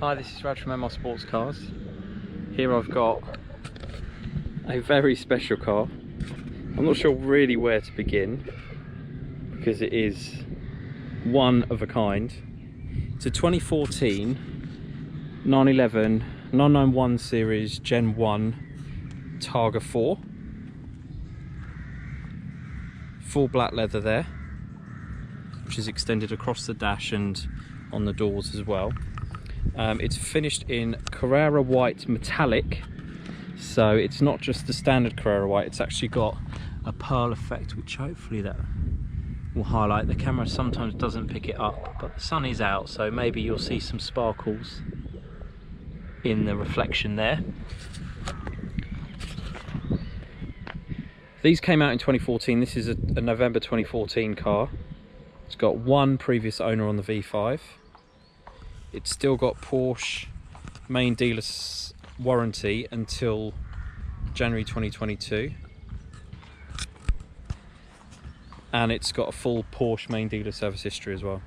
Hi, this is Raj from MR Sportscars. Here I've got a very special car. I'm not sure really where to begin because it is one of a kind. It's a 2014 911 991 series Gen 1 Targa 4. Full black leather there, which is extended across the dash and on the doors as well. It's finished in Carrara white metallic, so it's not just the standard Carrara white, it's actually got a pearl effect, which hopefully that will highlight. The camera sometimes doesn't pick it up, but the sun is out, so maybe you'll see some sparkles in the reflection there. These came out in 2014. This is a November 2014 car. It's got one previous owner on the V5. It's still got Porsche Main Dealer warranty until January 2022. And it's got a full Porsche Main Dealer service history as well.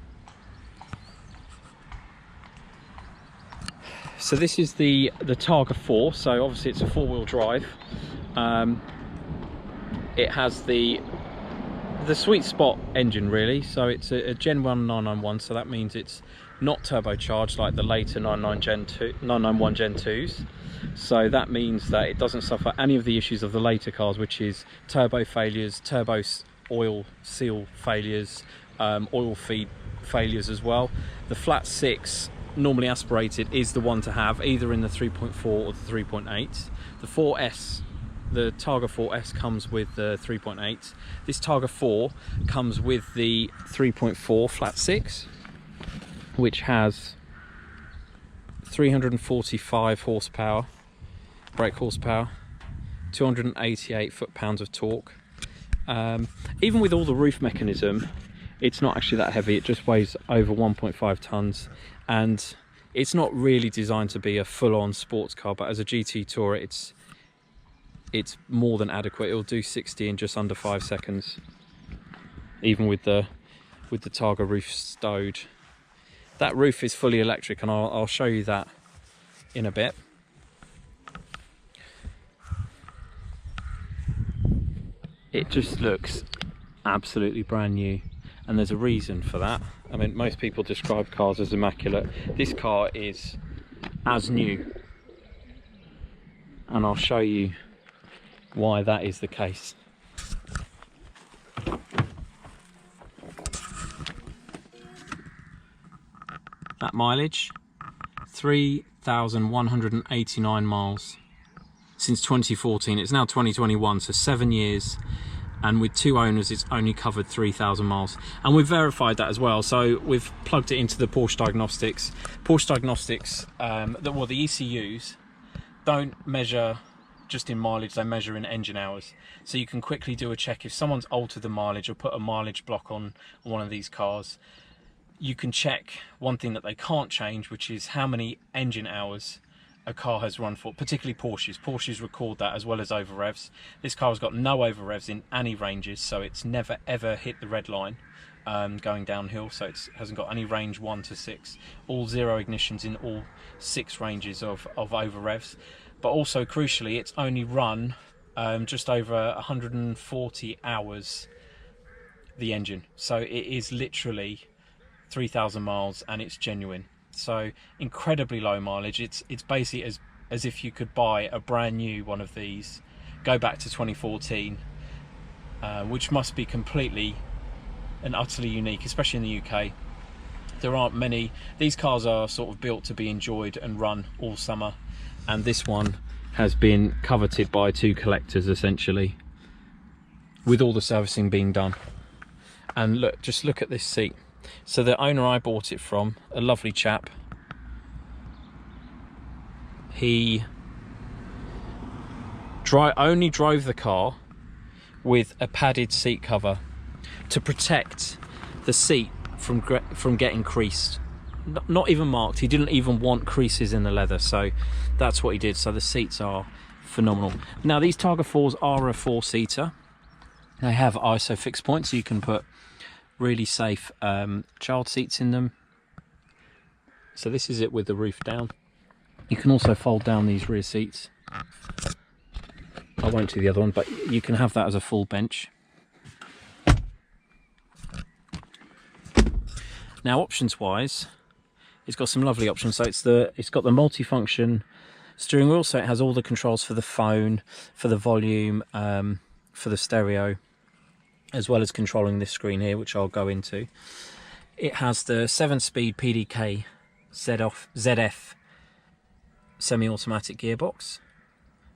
So this is the Targa 4, so obviously it's a four-wheel drive. It has the sweet spot engine really, so it's a Gen 1 991, so that means it's not turbocharged like the later 991 Gen 2s. So that means that it doesn't suffer any of the issues of the later cars, which is turbo failures, turbo oil seal failures, oil feed failures as well. The flat 6 normally aspirated is the one to have, either in the 3.4 or the 3.8. The 4S, the Targa 4S comes with the 3.8. This Targa 4 comes with the 3.4 flat 6, which has 345 horsepower, brake horsepower, 288 foot-pounds of torque. Even with all the roof mechanism, it's not actually that heavy. It just weighs over 1.5 tons, and it's not really designed to be a full-on sports car, but as a GT Tourer, it's more than adequate. It'll do 60 in just under 5 seconds, even with the Targa roof stowed. That roof is fully electric, and I'll show you that in a bit. It just looks absolutely brand new, and there's a reason for that. I mean, most people describe cars as immaculate. This car is as new, and I'll show you why that is the case. That mileage, 3,189 miles since 2014. It's now 2021, so 7 years, and with 2 owners it's only covered 3,000 miles, and we've verified that as well. So we've plugged it into the Porsche diagnostics. Porsche diagnostics, the ECUs don't measure just in mileage, they measure in engine hours, so you can quickly do a check. If someone's altered the mileage or put a mileage block on one of these cars, you can check one thing that they can't change, which is how many engine hours a car has run for, particularly Porsches. Porsches record that, as well as overrevs. This car has got no overrevs in any ranges, so it's never ever hit the red line going downhill, so it hasn't got any range 1 to 6. All 0 ignitions in all 6 ranges of overrevs. But also, crucially, it's only run just over 140 hours, the engine. So it is literally 3,000 miles, and it's genuine. So incredibly low mileage. It's basically as if you could buy a brand new one of these, go back to 2014, which must be completely and utterly unique, especially in the UK. There aren't many. These cars are sort of built to be enjoyed and run all summer, and this one has been coveted by 2 collectors essentially, with all the servicing being done. And look, just look at this seat. So the owner I bought it from, a lovely chap, he only drove the car with a padded seat cover to protect the seat from getting creased. Not even marked. He didn't even want creases in the leather, so that's what he did. So the seats are phenomenal. Now, these Targa 4s are a 4-seater. They have ISO fixed points, so you can put really safe child seats in them. So this is it with the roof down. You can also fold down these rear seats. I won't do the other one, but you can have that as a full bench. Now, options wise, it's got some lovely options. So it's got the multifunction steering wheel, so it has all the controls for the phone, for the volume, for the stereo, as well as controlling this screen here, which I'll go into. It has the 7-speed PDK ZF semi-automatic gearbox,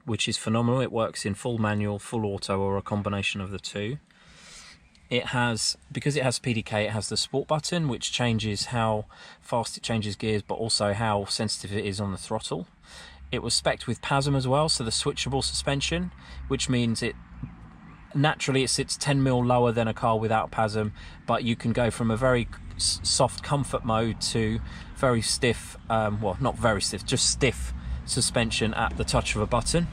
which is phenomenal. It works in full manual, full auto, or a combination of the two. It has, because it has PDK, it has the sport button, which changes how fast it changes gears, but also how sensitive it is on the throttle. It was spec'd with PASM as well, so the switchable suspension, which means it naturally it sits 10mm lower than a car without PASM, but you can go from a very soft comfort mode to very stiff, well, not very stiff, just stiff suspension at the touch of a button.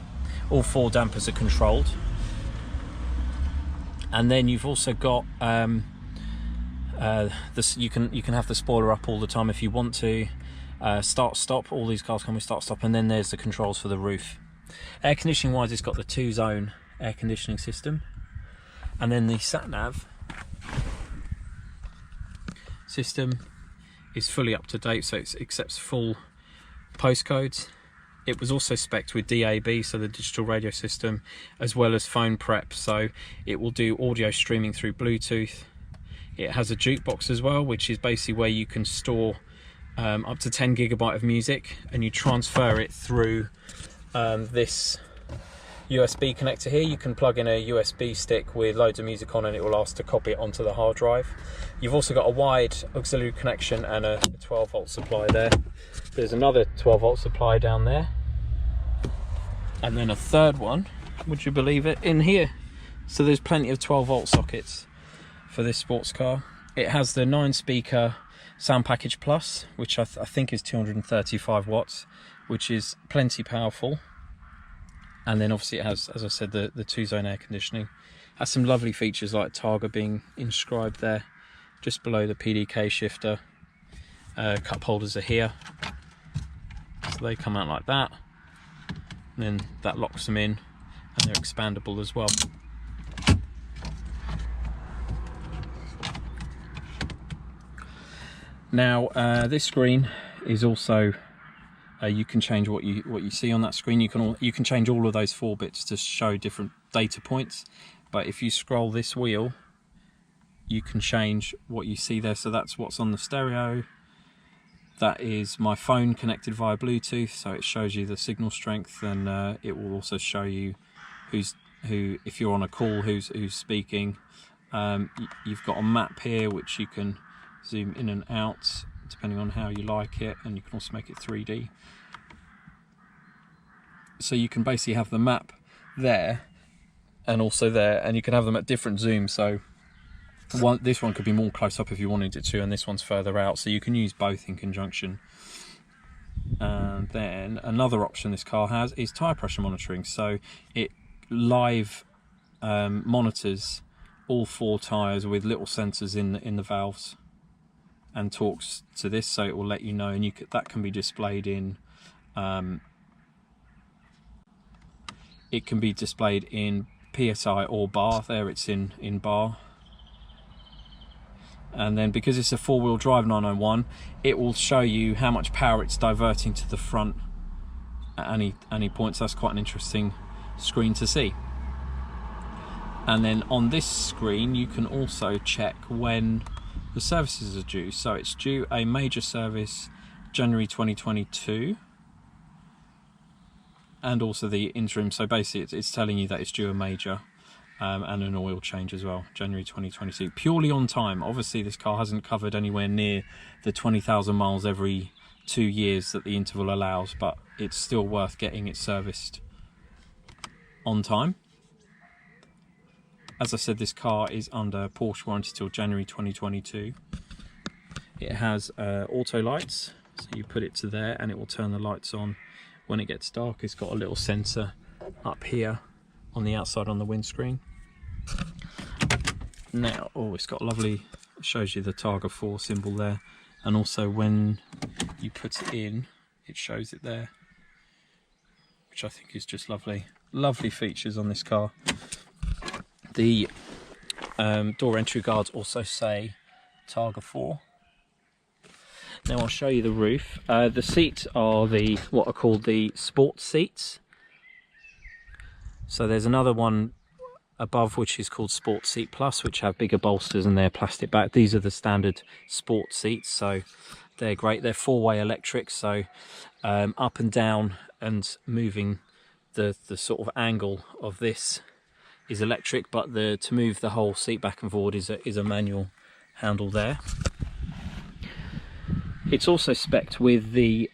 All 4 dampers are controlled. And then you've also got this. You can have the spoiler up all the time if you want to. Start stop. All these cars come with start stop, and then there's the controls for the roof. Air conditioning wise, it's got the 2-zone air conditioning system, and then the sat nav system is fully up to date, so it accepts full postcodes. It was also spec'd with DAB, so the digital radio system, as well as phone prep, so it will do audio streaming through Bluetooth. It has a jukebox as well, which is basically where you can store up to 10 GB of music, and you transfer it through this USB connector here. You can plug in a USB stick with loads of music on, and it will ask to copy it onto the hard drive. You've also got a wide auxiliary connection and a 12-volt supply there. There's another 12-volt supply down there, and then a third one, would you believe it, in here. So there's plenty of 12-volt sockets for this sports car. It has the 9-speaker sound package plus, which I think is 235 watts, which is plenty powerful. And then obviously it has, as I said, the 2-zone air conditioning. Has some lovely features like Targa being inscribed there just below the PDK shifter. Cup holders are here, so they come out like that, and then that locks them in, and they're expandable as well. Now this screen is also you can change what you see on that screen. You can change all of those 4 bits to show different data points, but if you scroll this wheel, you can change what you see there. So that's what's on the stereo. That is my phone connected via Bluetooth, so it shows you the signal strength, and it will also show you who if you're on a call, who's speaking. You've got a map here which you can zoom in and out depending on how you like it, and you can also make it 3D. So you can basically have the map there and also there, and you can have them at different zooms. So this one could be more close up if you wanted it to, and this one's further out, so you can use both in conjunction. And then another option this car has is tyre pressure monitoring. So it live monitors all 4 tyres with little sensors in the valves, and talks to this, so it will let you know, and that can be displayed in it can be displayed in PSI or bar. There it's in bar. And then because it's a 4-wheel drive 901, it will show you how much power it's diverting to the front at any points. That's quite an interesting screen to see. And then on this screen you can also check when the services are due. So it's due a major service January 2022, and also the interim. So basically it's telling you that it's due a major and an oil change as well, January 2022, purely on time. Obviously this car hasn't covered anywhere near the 20,000 miles every 2 years that the interval allows, but it's still worth getting it serviced on time. As I said, this car is under Porsche warranty till January 2022. It has auto lights, so you put it to there and it will turn the lights on when it gets dark. It's got a little sensor up here on the outside on the windscreen. Now, it's got lovely, it shows you the Targa 4 symbol there, and also when you put it in, it shows it there, which I think is just lovely. Lovely features on this car. The door entry guards also say Targa 4. Now I'll show you the roof. The seats are what are called the sports seats. So there's another one above which is called Sports Seat Plus, which have bigger bolsters and they're plastic back. These are the standard sports seats, so they're great. They're four-way electric, so up and down and moving the sort of angle of this is electric, but to move the whole seat back and forward is a manual handle there. It's also spec'd with the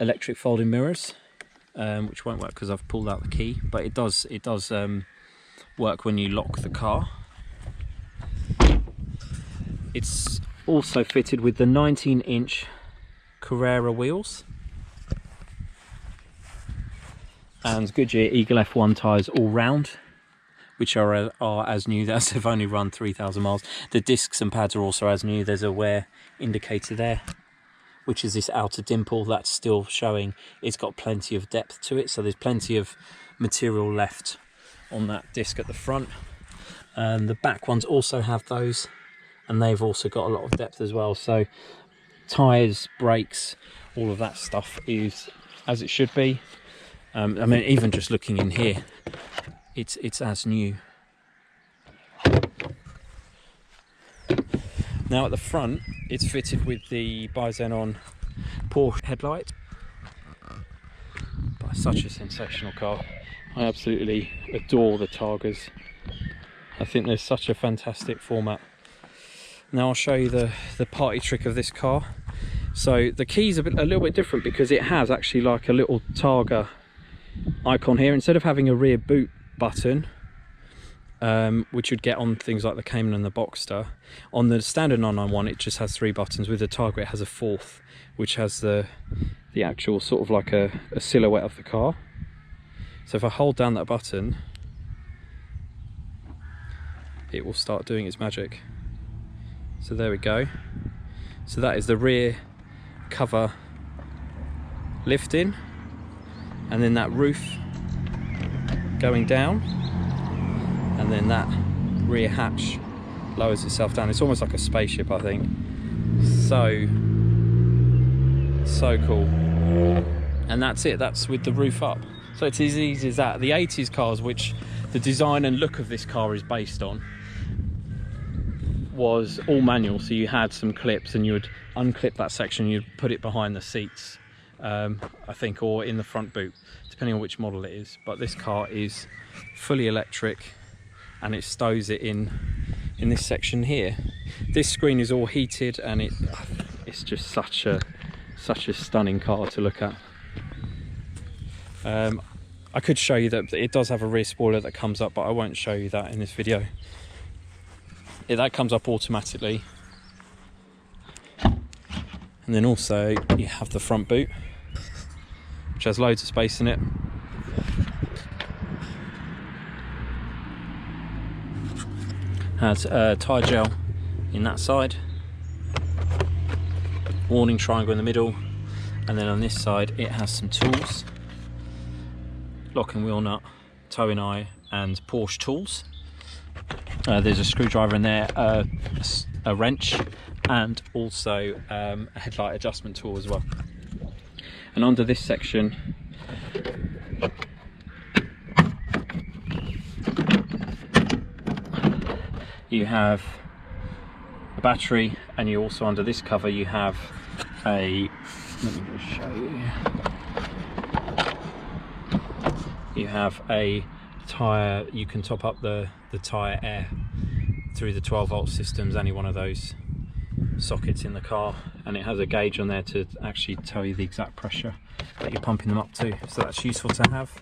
electric folding mirrors, which won't work because I've pulled out the key, but it does work when you lock the car. It's also fitted with the 19-inch Carrara wheels and Goodyear Eagle F1 tyres all round, which are as new as they've only run 3,000 miles. The discs and pads are also as new. There's a wear indicator there, which is this outer dimple that's still showing it's got plenty of depth to it, so there's plenty of material left on that disc at the front. The back ones also have those, and they've also got a lot of depth as well. So tyres, brakes, all of that stuff is as it should be. I mean, even just looking in here, it's as new. Now at the front, it's fitted with the bi-xenon Porsche headlight. But such a sensational car. I absolutely adore the Targas. I think there's such a fantastic format. Now I'll show you the party trick of this car. So the key's a little bit different because it has actually like a little Targa icon here. Instead of having a rear boot button, which you'd get on things like the Cayman and the Boxster, on the standard 991 it just has 3 buttons. With the Targa it has a 4th, which has the actual sort of like a silhouette of the car. So if I hold down that button, it will start doing its magic. So there we go. So that is the rear cover lifting, and then that roof going down, and then that rear hatch lowers itself down. It's almost like a spaceship, I think. So cool. And that's it, that's with the roof up. So it's as easy as that. The 80s cars, which the design and look of this car is based on, was all manual. So you had some clips and you would unclip that section, you'd put it behind the seats, I think, or in the front boot, depending on which model it is. But this car is fully electric, and it stows it in this section here. This screen is all heated, and it's just such a stunning car to look at. I could show you that it does have a rear spoiler that comes up, but I won't show you that in this video. That comes up automatically. And then also you have the front boot, which has loads of space in it. Has tyre gel in that side, warning triangle in the middle, and then on this side it has some tools: lock and wheel nut, towing eye, and Porsche tools. There's a screwdriver in there, a wrench, and also a headlight adjustment tool as well. And under this section you have a battery, and you also, under this cover, you have let me just show you. You have a tyre, you can top up the tyre air through the 12-volt systems, any one of those sockets in the car, and it has a gauge on there to actually tell you the exact pressure that you're pumping them up to, so that's useful to have.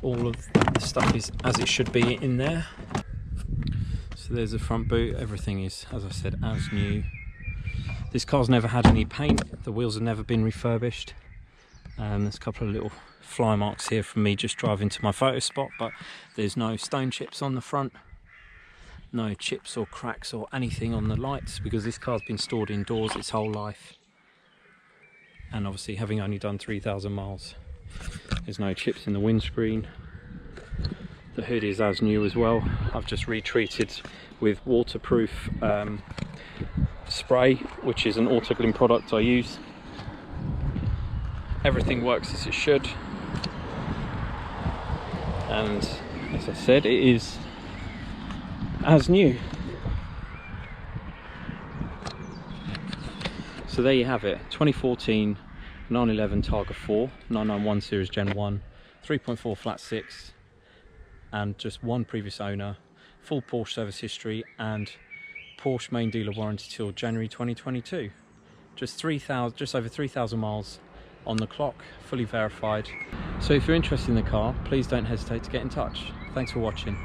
All of the stuff is as it should be in there. So there's the front boot. Everything is, as I said, as new. This car's never had any paint, the wheels have never been refurbished. There's a couple of little fly marks here from me just driving to my photo spot, but there's no stone chips on the front. No chips or cracks or anything on the lights, because this car's been stored indoors its whole life. And obviously having only done 3,000 miles, there's no chips in the windscreen. The hood is as new as well. I've just retreated with waterproof spray, which is an Autoglym product I use. Everything works as it should, and as I said, it is as new. So there you have it, 2014 911 Targa 4, 991 Series Gen 1, 3.4 flat 6, and just one previous owner, full Porsche service history, and Porsche Main Dealer warranty till January 2022. Just over 3,000 miles on the clock, fully verified. So if you're interested in the car, please don't hesitate to get in touch. Thanks for watching.